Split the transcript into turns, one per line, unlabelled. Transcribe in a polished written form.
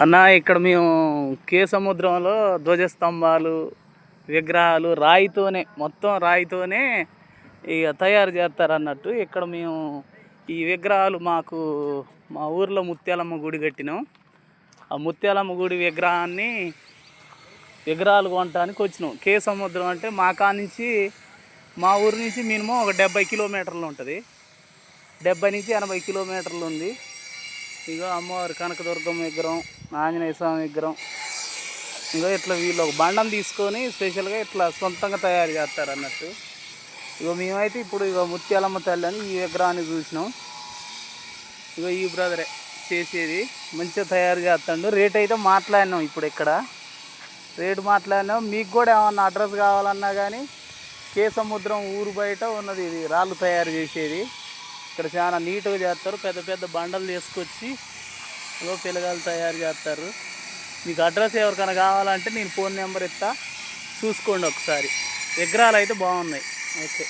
అన్న ఇక్కడ మేము కే సముద్రంలో ధ్వజస్తంభాలు విగ్రహాలు రాయితోనే మొత్తం రాయితోనే ఇక తయారు చేస్తారు అన్నట్టు. ఇక్కడ మేము ఈ విగ్రహాలు మాకు మా ఊర్లో ముత్యాలమ్మ గుడి కట్టినాం. ఆ ముత్యాలమ్మ గుడి విగ్రహాలు కొనడానికి వచ్చినాం. కే సముద్రం అంటే మా నుంచి మా ఊరు నుంచి మినిమం ఒక 70 కిలోమీటర్లు ఉంటుంది. 70 నుంచి 80 కిలోమీటర్లు ఉంది. ఇగో అమ్మవారు కనకదుర్గమ్మ విగ్రహం, ఆంజనేయ స్వామి విగ్రహం. ఇంకో ఇట్లా వీళ్ళు ఒక బండం తీసుకొని స్పెషల్గా ఇట్లా సొంతంగా తయారు చేస్తారు అన్నట్టు. ఇగో మేమైతే ఇప్పుడు ఇగో ముత్యాలమ్మ తల్లి అని ఈ విగ్రహాన్ని చూసినాం. ఇగో ఈ బ్రదరే చేసేది మంచిగా తయారు చేస్తాడు. రేట్ అయితే మాట్లాడినాం. ఇప్పుడు ఇక్కడ రేటు మాట్లాడినాం. మీకు కూడా ఏమన్నా అడ్రస్ కావాలన్నా కానీ కే సముద్రం ఊరు బయట ఉన్నది ఇది రాళ్ళు తయారు చేసేది. ఇక్కడ చాలా నీట్గా చేస్తారు. పెద్ద పెద్ద బండలు తీసుకొచ్చి పిల్లగాలు తయారు చేస్తారు. మీకు అడ్రస్ ఎవరికైనా కావాలంటే నేను ఫోన్ నెంబర్ ఇస్తా, చూసుకోండి ఒకసారి. విగ్రహాలు అయితే బాగున్నాయి. ఓకే.